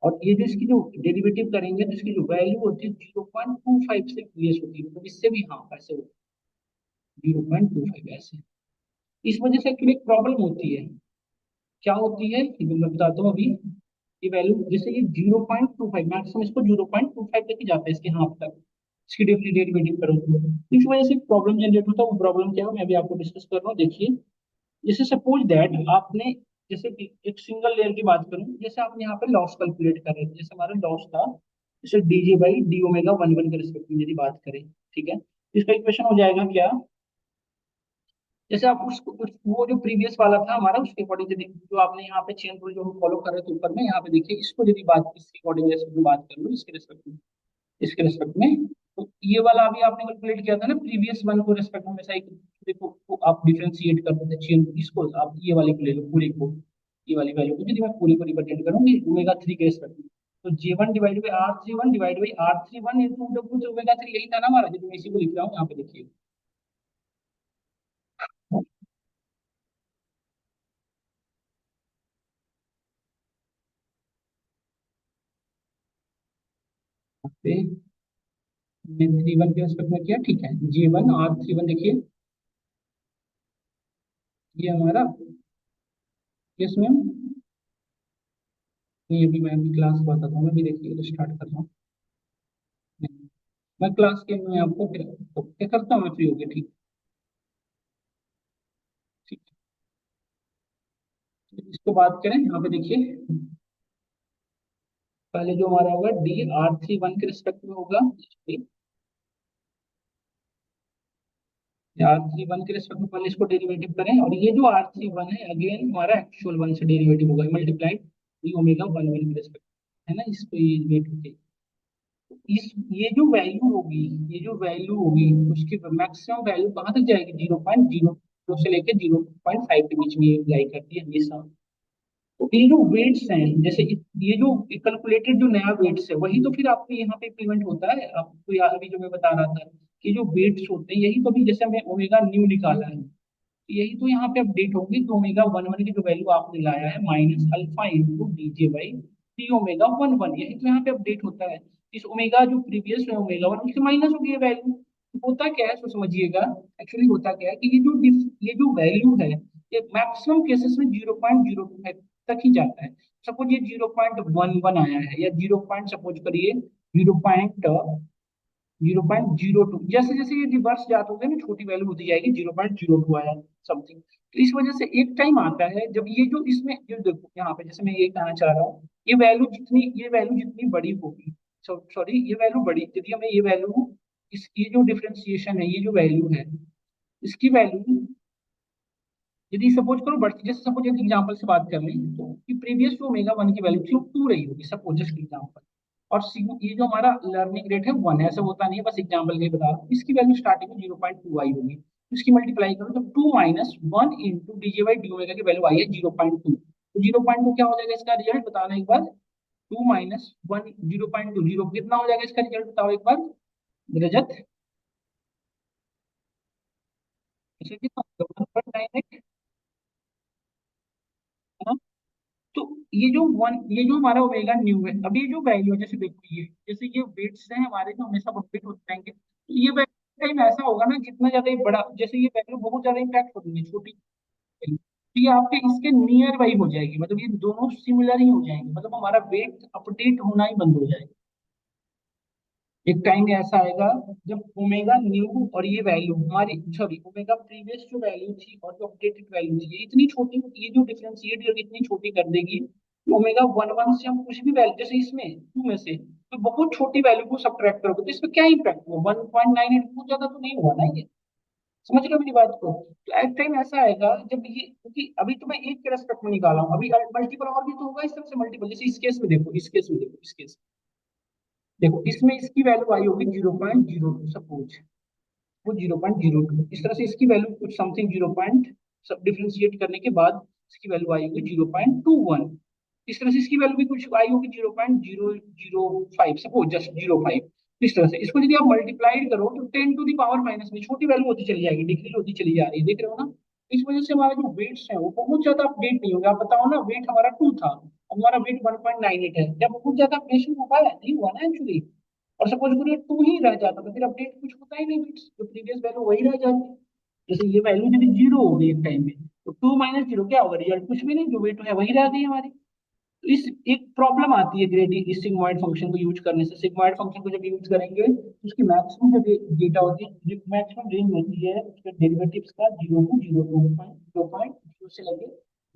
और ये जो इसकी जो डेरिवेटिव करेंगे तो इसकी जो वैल्यू होती है 0.25 से लेस होती है, मतलब इससे भी हाँ ऐसे होती है 0.25 ऐसे। इस वजह से एक्चुअली एक प्रॉब्लम होती है, क्या होती है ये मैं बताता हूँ अभी। ये वैल्यू जैसे ये 0.25 मैक्सिमम इसको 0.25 तक ही जाता है इसके हाफ तक, इसकी डेरिवेटिव करो तो इस वजह से प्रॉब्लम जनरेट होता है। वो प्रॉब्लम क्या है मैं अभी आपको डिस्कस कर रहा हूँ, देखिए। जैसे सपोज दैट आपने, जैसे कि एक सिंगल लेयर की बात करूं, जैसे आपने यहाँ पे लॉस कैलकुलेट कर रहे थे, जैसे हमारा लॉस था जैसे DJ by d omega one one के रिस्पेक्ट में यदि बात करें, ठीक है, इसका इक्वेशन हो जाएगा क्या, जैसे आप वो जो प्रीवियस वाला था हमारा उसके अकॉर्डिंग यदि जो आपने यहाँ पे चेन रूल जो फॉलो कर रहे थे ऊपर में, यहाँ पे देखिए इसको यदि बात इसके अकॉर्डिंग जैसे जो बात कर लो इसके रिस्पेक्ट में, इसके रिस्पेक्ट में, तो ये वाला अभी आपने कैलकुलेट किया था ना प्रीवियस वन को रिस्पेक्ट में, ऐसा एक देखो को आप डिफरेंशिएट कर देते चेन, इसको आप ये वाले को ले लो पूरे को, ये वाली वैल्यू को यदि मैं पूरी को रिप्रेजेंट करूंगी ओमेगा थ्री के रिस्पेक्ट में, तो J1 divide by R31 divide by R31 into W omega three, यही था ना हमारा, जो मैं इसी को लिख रहा हूँ यहाँ पे देखिए। यहाँ पे मैं 31 के रिस्पेक्ट में किया, ठीक है, J1 R31 देखिए, ये हमारा, यस मैम, नहीं अभी मैं अभी क्लास बताता हूँ, मैं भी देखिए स्टार्ट कर रहा हूँ। मैं क्लास के में आपको फिर तो क्या करता हूँ मैं फ्री होके, ठीक। ठीक। इसको बात करें यहाँ पे देखिए, पहले जो हमारा होगा D R31 के रिस्पेक्ट में होगा, R31 के रिस्पेक्ट में पहले इसको डेरिवेटिव करें, और ये जो R31 है अगेन हमारा एक्चुअल वन से डेरिवेटिव होगा multiplied D omega one one के रिस्पेक्ट, है ना, इसको ये वेट होके इस ये जो वैल्यू होगी, ये जो वैल्यू होगी उसकी मैक्सिमम वैल्यू कहाँ तक जाएगी, 0.0 से लेके 0.5 के बीच में लाई करती है हमेशा। तो ये जो वेट्स हैं, जैसे ये जो कैलकुलेटेड जो नया वेट्स है वही तो फिर आपको यहाँ पे इम्प्लीमेंट होता है, आपको याद अभी जो मैं बता रहा था कि जो वेट्स होते हैं यही तो, अभी जैसे हमें ओमेगा न्यू निकाला है, यही तो यहाँ पे अपडेट होंगे, तो ओमेगा वन वन की जो वैल्यू आपने लाया है minus alpha into d J by T omega one one, यही तो यहाँ पे अपडेट होता है। इस ओमेगा जो प्रीवियस है ओमेगा वन उससे माइनस हो गई है वैल्यू। होता क्या है, सो समझिएगा, एक्चुअली होता क्या है कि ये जो वैल्यू है ये मैक्सिमम केसेस में 0.025 तक ही जाता है। सपोज ये 0.11 आया है, या 0 पॉइंट सपोज करिए 0.02, जैसे जैसे ये रिवर्स जात होगे ना छोटी वैल्यू होती जाएगी, 0.02 आया समथिंग। तो इस वजह से एक टाइम आता है जब ये जो इसमें जो देखो यहाँ पे जैसे मैं ये कहना चाह रहा हूँ, ये वैल्यू जितनी बड़ी होगी, सॉरी ये वैल्यू बड़ी, यदि हमें ये वैल्यू इस ये जो डिफरेंशिएशन है ये जो वैल्यू है इसकी वैल्यू यदि सपोज करो बढ़ती, जैसे सपोज एक एग्जांपल से बात कर लें तो कि प्रीवियस जो ओमेगा वन की वैल्यू थी वो टू रही होगी, सपोज जस्ट एग्जांपल, और ये जो हमारा लर्निंग रेट है वन, ऐसा होता नहीं है, बस एग्जांपल के लिए बता रहा हूँ, इसकी वैल्यू स्टार्टिंग में 0.2 आई होगी, इसकी मल्टीप्लाई करो तो 2 minus one into d J by d omega की वैल्यू आई है 0.2, तो 0.2 क्या हो जाएगा इसका रिजल्ट बताना एक बार, 2 - 1 0.2 जीरो कितना हो जाएगा इसका रिजल्ट बताओ एक बार रजत, इसे कितना 1.98 है ना। तो ये जो हमारा ओमेगा न्यू है, अभी जो वैल्यू है जैसे देखो ये जैसे ये वेट्स हैं हमारे जो हमेशा अपडेट होते रहेंगे, तो ये वैल्यू टाइम ऐसा होगा ना जितना ज्यादा ये बड़ा, जैसे ये वैल्यू बहुत ज्यादा इम्पैक्ट होगी छोटी value, तो ये आपके इसके नियर बाई हो जाएगी, मतलब ये दोनों सिमिलर ही हो जाएंगे, मतलब हमारा वेट अपडेट होना ही बंद हो जाएगा। एक टाइम ऐसा आएगा जब ओमेगा न्यू और ये वैल्यू हमारी, सॉरी, ओमेगा प्रीवियस जो वैल्यू थी और जो अपडेटेड वैल्यू थी, ये इतनी छोटी, ये जो डिफरेंशिएट करके इतनी छोटी कर देगी कि ओमेगा वन वन से हम कुछ भी वैल्यू, जैसे इसमें टू में से तो बहुत छोटी वैल्यू को सब्ट्रैक्ट करोगे तो इसमें क्या इंपैक्ट हुआ, 1.98, बहुत ज्यादा तो नहीं हुआ ना ये। समझ रहे हो मेरी बात को? तो एक टाइम ऐसा आएगा जब ये, क्योंकि अभी तो मैं एक के रेस्पेक्ट में निकाला हूँ, अभी मल्टीपल और भी तो होगा इस तरह से मल्टीपल, जैसे इस केस में देखो, इस केस में देखो, इस केस देखो, इसमें इसकी वैल्यू आई होगी 0.02 सपोज, वो 0.02, इस तरह से इसकी वैल्यू कुछ समथिंग 0 पॉइंट, सब डिफ्रेंशिएट करने के बाद इसकी वैल्यू आई होगी 0.21, इस तरह से इसकी वैल्यू भी कुछ आई होगी 0.005 सपोज, जस्ट 0.5। इस तरह से इसको यदि आप मल्टीप्लाइड करो तो 10 टू द पावर माइनस में छोटी वैल्यू होती चली जाएगी, डिक्रीज होती चली जा रही है, देख रहे हो ना? इस वजह से हमारे जो वेट्स है वो बहुत ज्यादा अपडेट नहीं होगा। आप बताओ ना, वेट हमारा 2 था, अब हमारा वेट 1.98 है, क्या बहुत ज्यादा अपडेशन हुआ है? नहीं हुआ ना एक्चुअली। और सपोज करिए टू ही रह जाता तो फिर अपडेट कुछ होता ही नहीं, बिट्स जो प्रीवियस वैल्यू वही रह जाती। जैसे ये वैल्यू यदि जीरो हो गई एक टाइम में, तो टू माइनस जीरो क्या होगा, रिजल्ट कुछ भी नहीं, जो वेट है वही रह गई हमारी। तो इस एक प्रॉब्लम आती है ग्रेडी इस सिग्मॉइड फंक्शन को यूज करने से। सिग्मॉइड फंक्शन को जब यूज करेंगे तो उसकी मैक्सिमम जो डेटा होती है, मैक्सिमम रेंज होती है उसके डेरिवेटिव्स का 0 से लेके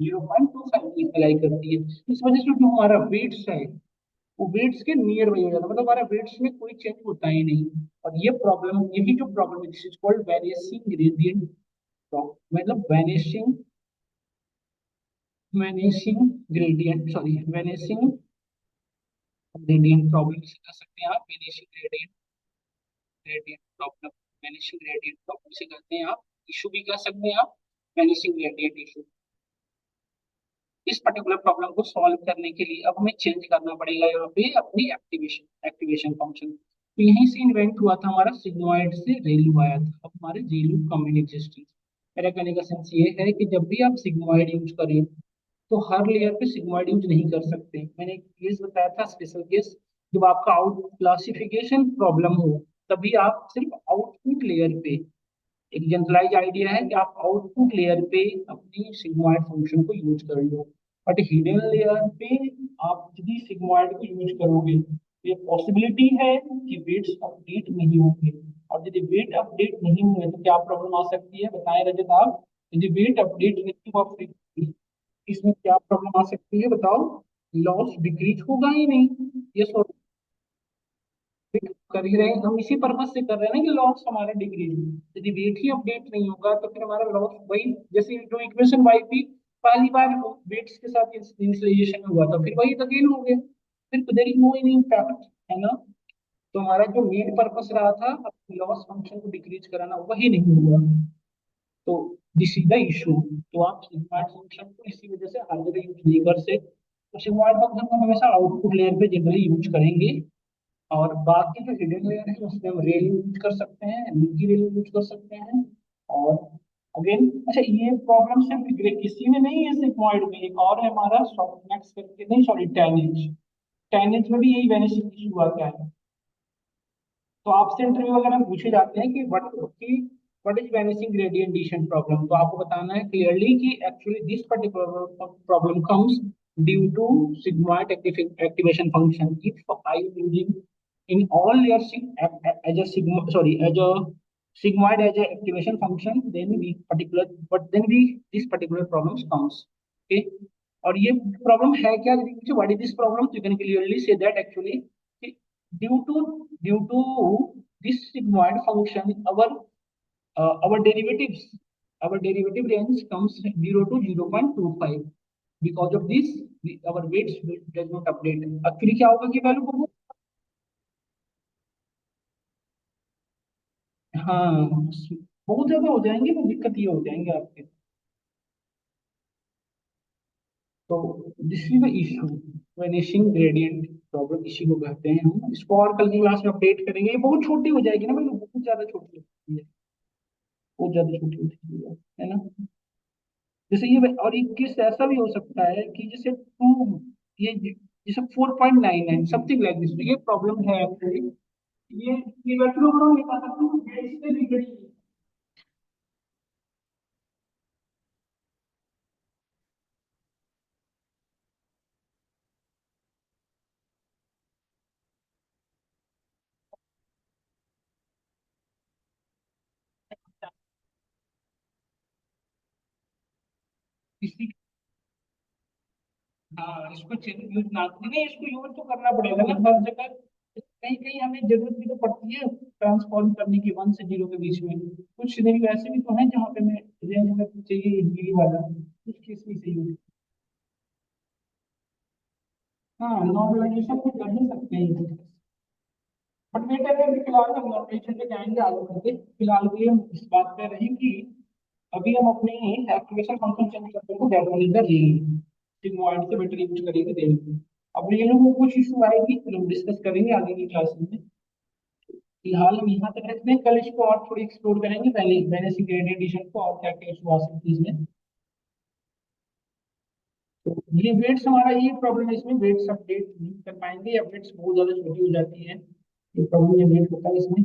0.25 की अप्लाई करती है। इस वजह से जो हमारा वेट्स है वो वेट्स के नियर वही हो जाता है, मतलब हमारा वेट्स में कोई चेंज होता ही नहीं। और ये प्रॉब्लम, यही जो प्रॉब्लम है, this is called vanishing gradient problem, मतलब vanishing gradient, sorry, vanishing gradient problem से कर सकते हैं आप, vanishing gradient, gradient problem, vanishing gradient problem से करते हैं आप, इशू भी कर सकते हैं आप, वेनिशिंग ग्रेडियंट इशू। इस पर्टिकुलर प्रॉब्लम को सॉल्व करने के लिए अब हमें चेंज करना पड़ेगा यहाँ पे अपनी एक्टिवेशन एक्टिवेशन फंक्शन। तो यहीं से इन्वेंट हुआ था हमारा सिग्मॉइड से रेलू आया था, अब हमारे रेलू कम इन एग्जिस्टेंस। मेरा कहने का सेंस ये है कि जब भी आप सिग्मॉइड यूज करें तो हर लेयर पे सिग्मॉइड यूज नहीं कर सकते। मैंने एक केस बताया था, स्पेशल केस, जब आपका आउट क्लासिफिकेशन प्रॉब्लम हो तभी आप सिर्फ आउटपुट लेयर पे, एक जनरलाइज आइडिया है कि आप आउटपुट लेयर पे अपनी सिग्मॉइड फंक्शन को यूज कर लो। बट हिडन लेयर पे आप यदि सिग्मॉइड को यूज करोगे तो ये पॉसिबिलिटी है कि वेट्स अपडेट नहीं होंगे। और यदि वेट अपडेट नहीं हुए तो क्या प्रॉब्लम आ सकती है, बताएं रजत आप? यदि वेट अपडेट नहीं हुआ फिर इसमें क्या प्रॉब्लम आ सकती है बताओ? लॉस डिक्रीज होगा ही नहीं। ये कर ही रहे हैं हम, इसी पर्पज से कर रहे हैं ना कि लॉस हमारा डिक्रीज हो। यदि वेट ही अपडेट नहीं होगा तो फिर हमारा लॉस वही, जैसे जो इक्वेशन वाई थी, पहली बार वेट्स के साथ इनिशियलाइजेशन हुआ था, फिर वही अगेन हो गया, फिर there is no any impact, है ना? तो हमारा जो मेन पर्पस रहा था लॉस फंक्शन को डिक्रीज कराना, वही नहीं हुआ। तो दिस इज द इशू। तो आप सिग्मॉइड फंक्शन को इसी वजह से हर जगह यूज नहीं कर सकते। तो सिग्मॉइड फंक्शन को हम हमेशा आउटपुट लेयर पे जनरली यूज करेंगे। और बाकी जो हिडन लेयर है उसमें हम रेल यूज कर सकते हैं, निजी रेल यूज कर सकते हैं। और अगेन, अच्छा, ये प्रॉब्लम सिर्फ इसी में नहीं है, सिग्मॉइड में एक और है हमारा सॉफ्टमैक्स करके, नहीं सॉरी, टेनिज। टेनिज में भी यही वेनिसिंग इशू आता है। तो आपसे इंटरव्यू वगैरह में पूछे जाते हैं कि what is vanishing gradient descent problem, तो आपको बताना है क्लियरली कि actually this particular problem comes due to sigmoid activation function. If I am using in all your as a sigma, sorry, as a sigmoid as a activation function, then we particular, but then we this particular problems comes. Okay, और ये problem है क्या, what is this problem, you can clearly say that actually due to this sigmoid function, our derivatives, our derivative range comes 0 to 0.25, because of this our weights does not update। Actually क्या होगा कि value बहुत, हाँ, बहुत ज्यादा हो जाएंगे तो दिक्कत ये हो जाएंगे आपके। तो this is the issue, vanishing gradient problem, इसी को कहते हैं हम। इसको और कल की क्लास में अपडेट करेंगे, ये बहुत छोटी हो जाएगी ना भाई, बहुत ज्यादा छोटी होती है, बहुत ज्यादा छोटी होती है ना? जैसे ये, और एक केस ऐसा भी हो सकता है कि जैसे टू, ये जैसे 4.99 समथिंग लाइक दिस, ये प्रॉब्लम है एक्चुअली। ये वैक्यूम में बता सकता हूँ गेट से बिगड़ी है। इसी, हाँ इसको यूज ना नहीं, इसको यूज तो करना पड़ेगा ना हर जगह। कहीं कहीं हमें जरूरत भी तो पड़ती है ट्रांसफॉर्म करने की, वन से जीरो के बीच में। कुछ सिनेरियो ऐसे भी तो हैं जहाँ पे मैं रेंज में चाहिए ये वाला, उस केस में चाहिए। हाँ नॉर्मलाइजेशन भी कर ही सकते हैं। बट बेटर है अभी फिलहाल हम नॉर्मलाइजेशन पे जाएंगे आगे बढ़ते। फिलहाल के लिए हम इस बात पे रहे कि अभी हम अपने एक्टिवेशन फंक्शन चेंज करते हैं, that one is the read mobile से बेटर यूज करेंगे देंगे। अब ये लोगों को कुछ इशू आएगी तो हम डिस्कस करेंगे आगे की क्लास में। फिलहाल हम यहाँ तक रखते हैं, कल इसको और थोड़ी एक्सप्लोर करेंगे, पहले पहले से ग्रेडियंट एडिशन को और क्या क्या इशू आ सकती है इसमें। तो ये वेट्स हमारा ये प्रॉब्लम है, इसमें वेट्स अपडेट नहीं कर पाएंगे या वेट्स बहुत ज्यादा छोटी हो जाती है, ये प्रॉब्लम ये वेट होता है इसमें।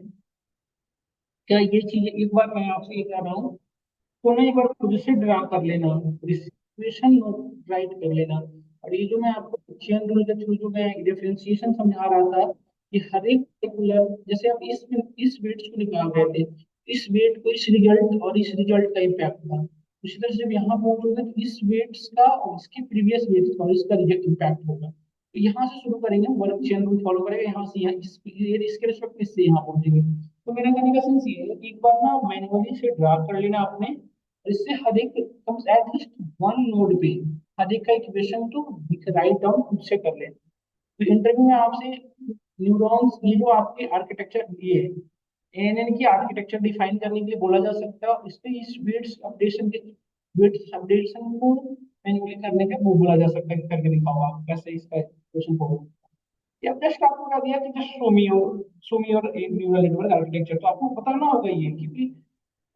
क्या ये चीज एक बार मैं आपसे ये कह रहा हूँ, तो ना एक बार खुद से ड्रा कर लेना, डिस्क्रिप्शन नोट राइट कर लेना। और ये जो मैं आपको चेन रूल के थ्रू जो मैं डिफरेंशिएशन समझा रहा था, ये हर एक पर्टिकुलर, जैसे आप इस वेट्स को निकाल रहे थे, इस वेट को इस रिजल्ट और इस रिजल्ट का इम्पैक्ट था, उसी तरह से जब यहाँ पहुंचोगे तो इस वेट्स का और इसके प्रीवियस वेट्स का और इसका रिजल्ट इम्पैक्ट होगा। तो यहाँ से शुरू करेंगे, वर्क चेन रूल फॉलो करेंगे, यहाँ से यहाँ इसके रिस्पेक्ट में इससे यहाँ पहुंचेंगे। तो मेरा कहने का सेंस ये है कि एक बार ना मैन्युअली से ड्रा कर लेना आपने, इससे हर एक कम एटलीस्ट वन नोड पे हर एक का इक्वेशन तो राइट डाउन खुद से कर लेना। तो इंटरव्यू में आपसे न्यूरॉन्स, ये जो आपके आर्किटेक्चर दिए है, एएनएन की आर्किटेक्चर डिफाइन करने के लिए बोला जा सकता है, और इसके इस वेट्स अपडेशन के वेट्स अपडेशन को मैन्युअली करने का वो बोला जा सकता है कि करके दिखाओ आप कैसे इसका इक्वेशन को। या जस्ट आपको बता दिया कि just show me your neural network architecture, तो आपको पता ना होगा ये, क्योंकि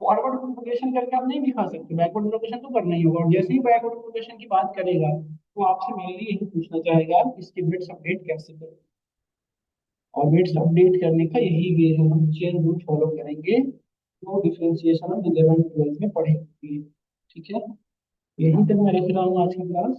फॉरवर्ड प्रोपगेशन करके आप नहीं दिखा सकते, बैकवर्ड प्रोपगेशन तो करना ही होगा। और जैसे ही बैकवर्ड प्रोपगेशन की बात करेगा तो आपसे मेनली यही पूछना चाहेगा कि इसके बिट्स अपडेट कैसे करें, और बिट्स अपडेट करने का यही वे है, हम चेन रूल फॉलो करेंगे तो डिफरेंशिएशन हम 11 12 में पढ़ेंगे। ठीक है, यही तक मैं रख रहा हूँ आज की क्लास।